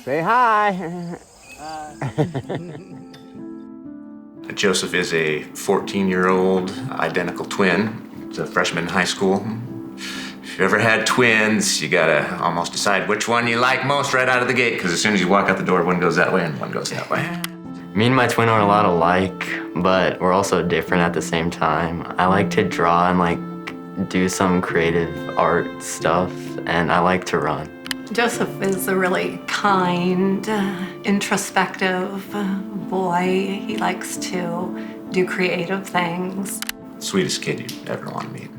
Say hi. Joseph is a 14-year-old identical twin. He's a freshman in high school. If you ever had twins, you gotta almost decide which one you like most right out of the gate, because as soon as you walk out the door, one goes that way and one goes that way. Me and my twin are a lot alike, but we're also different at the same time. I like to draw and do some creative art stuff, and I like to run. Joseph is a really kind, introspective boy. He likes to do creative things. Sweetest kid you'd ever want to meet.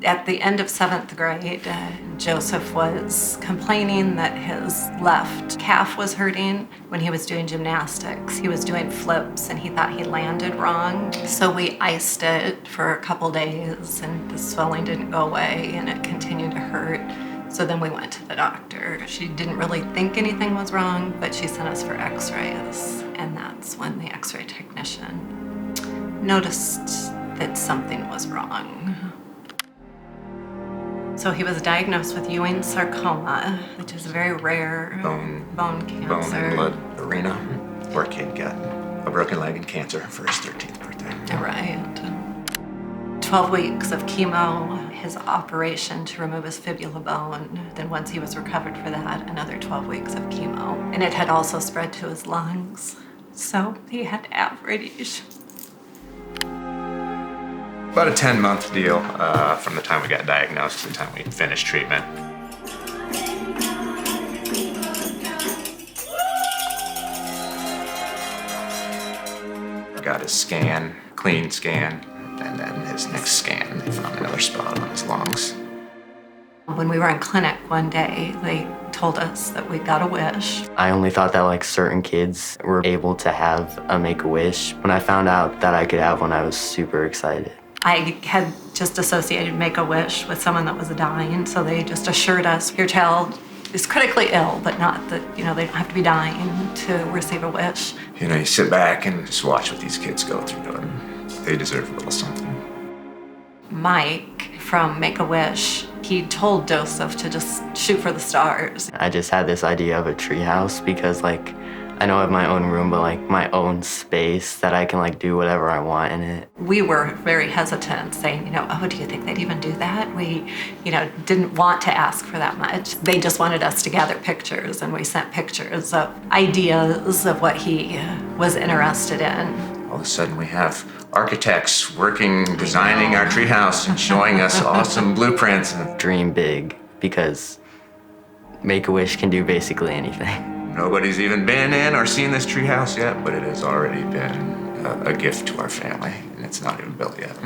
At the end of 7th grade, Joseph was complaining that his left calf was hurting when he was doing gymnastics. He was doing flips and he thought he landed wrong. So we iced it for a couple days and the swelling didn't go away and it continued to hurt. So then we went to the doctor. She didn't really think anything was wrong, but she sent us for x-rays. And that's when the x-ray technician noticed that something was wrong. So he was diagnosed with Ewing sarcoma, which is a very rare bone cancer. Bone and blood arena. Poor kid got a broken leg and cancer for his 13th birthday. Right. 12 weeks of chemo, his operation to remove his fibula bone. Then once he was recovered for that, another 12 weeks of chemo. And it had also spread to his lungs. So he had to have radiation. About a 10-month deal from the time we got diagnosed to the time we finished treatment. Got his scan, clean scan, and then his next scan, they found another spot on his lungs. When we were in clinic one day, they told us that we got a wish. I only thought that certain kids were able to have a Make-A-Wish. When I found out that I could have one, I was super excited. I had just associated Make-A-Wish with someone that was dying, so they just assured us, your child is critically ill, but not that, they don't have to be dying to receive a wish. You sit back and just watch what these kids go through, and they deserve a little something. Mike from Make-A-Wish, he told Joseph to just shoot for the stars. I just had this idea of a treehouse because I know I have my own room, but my own space that I can do whatever I want in it. We were very hesitant saying, oh, do you think they'd even do that? We, didn't want to ask for that much. They just wanted us to gather pictures, and we sent pictures of ideas of what he was interested in. All of a sudden we have architects working, designing our treehouse and showing us awesome blueprints. Dream big, because Make-A-Wish can do basically anything. Nobody's even been in or seen this treehouse yet, but it has already been a gift to our family, and it's not even built yet.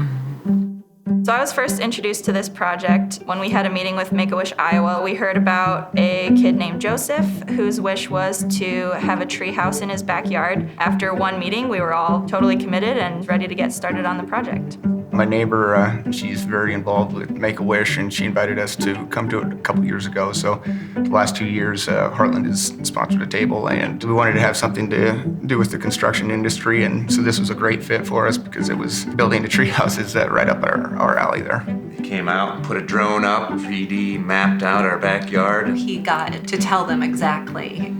So I was first introduced to this project when we had a meeting with Make-A-Wish Iowa. We heard about a kid named Joseph whose wish was to have a treehouse in his backyard. After one meeting, we were all totally committed and ready to get started on the project. My neighbor, she's very involved with Make-A-Wish, and she invited us to come to it a couple years ago. So the last 2 years, Heartland has sponsored a table, and we wanted to have something to do with the construction industry, and so this was a great fit for us because it was building a treehouse is right up our alley there. He came out and put a drone up, 3D mapped out our backyard. He got to tell them exactly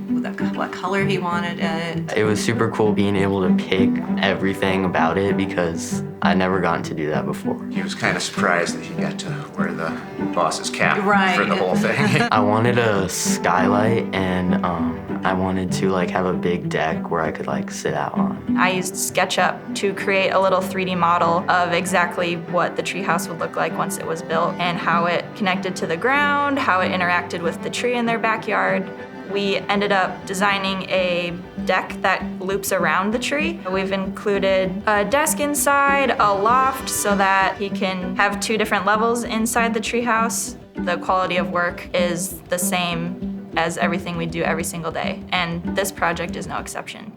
what color he wanted it. It was super cool being able to pick everything about it because I'd never gotten to do that before. He was kind of surprised that he got to wear the boss's cap Right. for the whole thing. I wanted a skylight, and I wanted to have a big deck where I could sit out on. I used SketchUp to create a little 3D model of exactly what the treehouse would look like once it was built and how it connected to the ground, how it interacted with the tree in their backyard. We ended up designing a deck that loops around the tree. We've included a desk inside, a loft, so that he can have 2 different levels inside the treehouse. The quality of work is the same as everything we do every single day, and this project is no exception.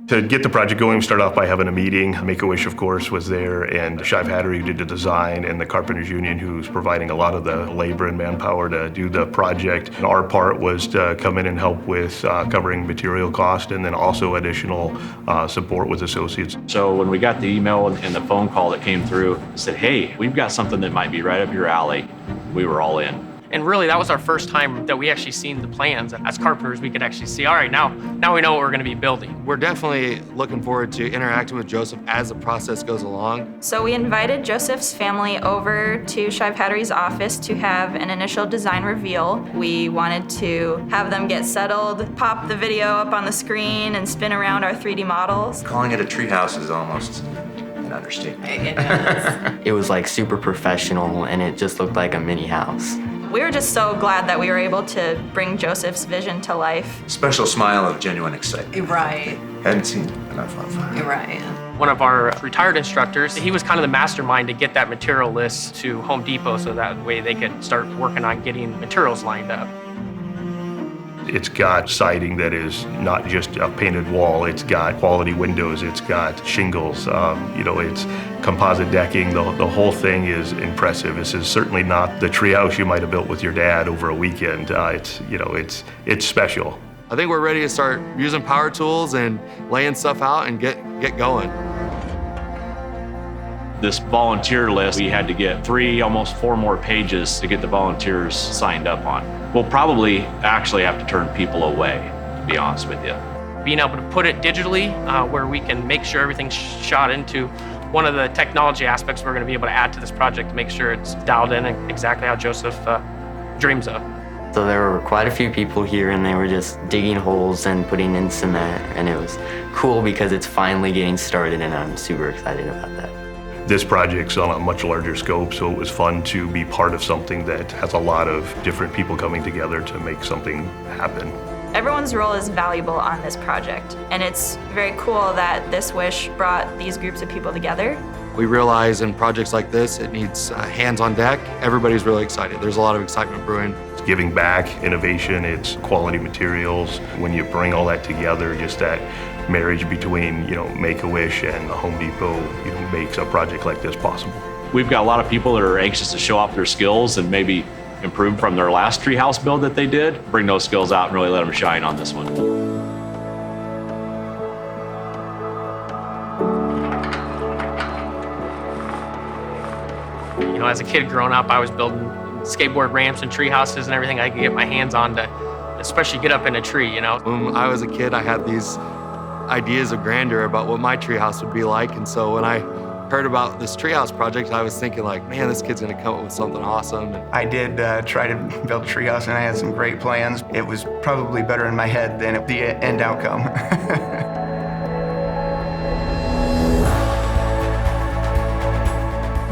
To get the project going, we started off by having a meeting. Make-A-Wish, of course, was there, and Shive Hattery, who did the design, and the Carpenters Union, who's providing a lot of the labor and manpower to do the project. And our part was to come in and help with covering material cost, and then also additional support with associates. So when we got the email and the phone call that came through, it said, hey, we've got something that might be right up your alley. We were all in. And really, that was our first time that we actually seen the plans. As carpenters, we could actually see, all right, now we know what we're gonna be building. We're definitely looking forward to interacting with Joseph as the process goes along. So we invited Joseph's family over to Shive Hattery's office to have an initial design reveal. We wanted to have them get settled, pop the video up on the screen, and spin around our 3D models. Calling it a treehouse is almost an understatement. It is. It was like super professional and it just looked like a mini house. We were just so glad that we were able to bring Joseph's vision to life. Special smile of genuine excitement. Right. Hadn't seen enough of it. You're right. One of our retired instructors, he was kind of the mastermind to get that material list to Home Depot so that way they could start working on getting materials lined up. It's got siding that is not just a painted wall, it's got quality windows, it's got shingles, it's composite decking. The whole thing is impressive. This is certainly not the treehouse you might have built with your dad over a weekend. It's special. I think we're ready to start using power tools and laying stuff out and get going. This volunteer list, we had to get 3, almost 4 more pages to get the volunteers signed up on. We'll probably actually have to turn people away, to be honest with you. Being able to put it digitally where we can make sure everything's shot into one of the technology aspects we're going to be able to add to this project to make sure it's dialed in exactly how Joseph dreams of. So there were quite a few people here and they were just digging holes and putting in cement, and it was cool because it's finally getting started and I'm super excited about that. This project's on a much larger scope, so it was fun to be part of something that has a lot of different people coming together to make something happen. Everyone's role is valuable on this project, and it's very cool that This Wish brought these groups of people together. We realize in projects like this, it needs hands on deck. Everybody's really excited. There's a lot of excitement brewing. It's giving back, innovation, it's quality materials. When you bring all that together, just that marriage between, Make-A-Wish and Home Depot, makes a project like this possible. We've got a lot of people that are anxious to show off their skills and maybe improve from their last treehouse build that they did. Bring those skills out and really let them shine on this one. As a kid growing up, I was building skateboard ramps and tree houses and everything I could get my hands on to especially get up in a tree, When I was a kid, I had these ideas of grandeur about what my treehouse would be like, and so when I heard about this treehouse project, I was thinking like, man, this kid's gonna come up with something awesome. I did try to build a treehouse, and I had some great plans. It was probably better in my head than the end outcome.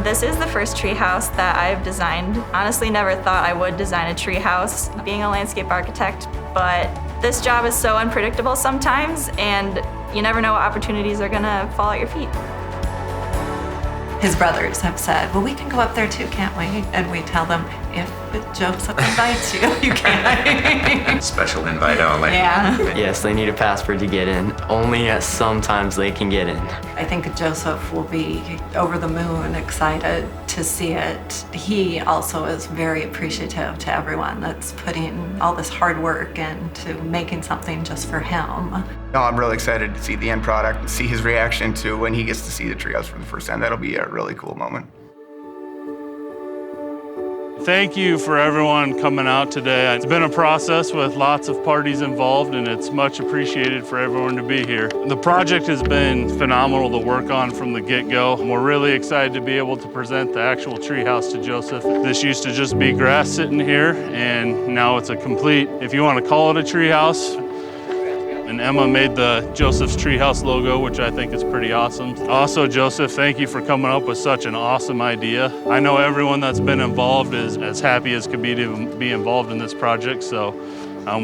This is the first treehouse that I've designed. Honestly, never thought I would design a treehouse, being a landscape architect, but this job is so unpredictable sometimes, and you never know what opportunities are gonna fall at your feet. His brothers have said, well, we can go up there too, can't we? And we tell them, if Joseph invites you, you can. Special invite only. Yeah. Yes, they need a passport to get in. Only at sometimes they can get in. I think Joseph will be over the moon excited to see it. He also is very appreciative to everyone that's putting all this hard work into making something just for him. No, I'm really excited to see the end product and see his reaction to when he gets to see the treehouse for the first time. That'll be a really cool moment. Thank you for everyone coming out today. It's been a process with lots of parties involved, and it's much appreciated for everyone to be here. The project has been phenomenal to work on from the get-go. We're really excited to be able to present the actual treehouse to Joseph. This used to just be grass sitting here, and now it's a complete, if you want to call it a treehouse. And Emma made the Joseph's Treehouse logo, which I think is pretty awesome. Also, Joseph, thank you for coming up with such an awesome idea. I know everyone that's been involved is as happy as could be to be involved in this project, so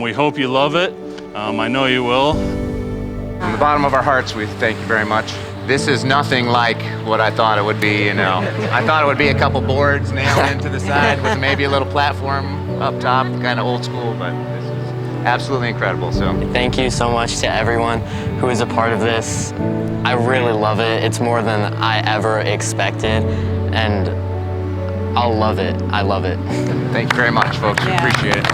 we hope you love it. I know you will. From the bottom of our hearts, we thank you very much. This is nothing like what I thought it would be, I thought it would be a couple boards nailed into the side with maybe a little platform up top, kind of old school, but this is absolutely incredible. So Thank you so much to everyone who is a part of this. I really love it. It's more than I ever expected, and I'll love it. I love it. thank you very much, folks. We appreciate it.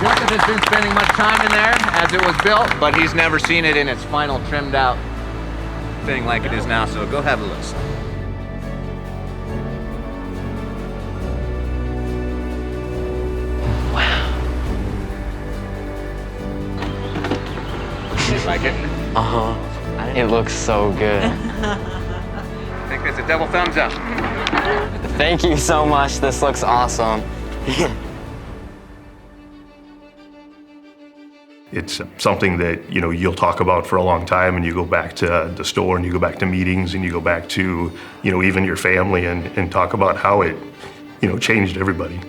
Joseph has been spending much time in there as it was built, but he's never seen it in its final trimmed out thing like it is now, so go have a look. You like it? Uh-huh. It looks so good. I think that's a double thumbs up. Thank you so much. This looks awesome. It's something that, you'll talk about for a long time, and you go back to the store and you go back to meetings and you go back to, even your family and talk about how it, changed everybody.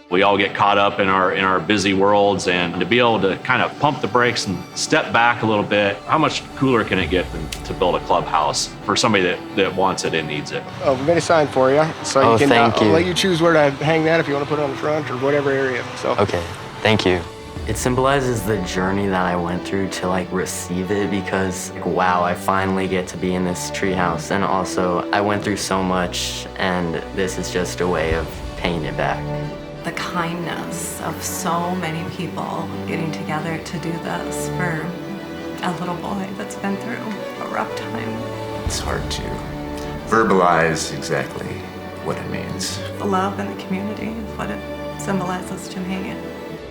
We all get caught up in our busy worlds, and to be able to kind of pump the brakes and step back a little bit, how much cooler can it get than to build a clubhouse for somebody that wants it and needs it? Oh, we made a sign for you, so you can. Thank you. I'll let you choose where to hang that if you want to put it on the front or whatever area. So. Okay, thank you. It symbolizes the journey that I went through to receive it, because wow, I finally get to be in this treehouse. And also I went through so much, and this is just a way of paying it back. The kindness of so many people getting together to do this for a little boy that's been through a rough time. It's hard to verbalize exactly what it means. The love in the community is what it symbolizes to me.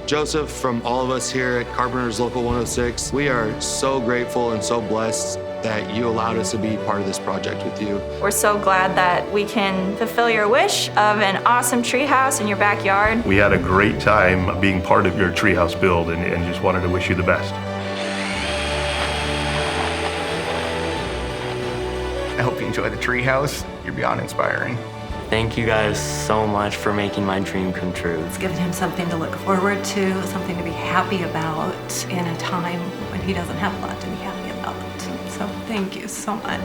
Joseph, from all of us here at Carpenter's Local 106, we are so grateful and so blessed that you allowed us to be part of this project with you. We're so glad that we can fulfill your wish of an awesome treehouse in your backyard. We had a great time being part of your treehouse build, and just wanted to wish you the best. I hope you enjoy the treehouse. You're beyond inspiring. Thank you guys so much for making my dream come true. It's given him something to look forward to, something to be happy about in a time when he doesn't have a lot to be happy about. So thank you so much.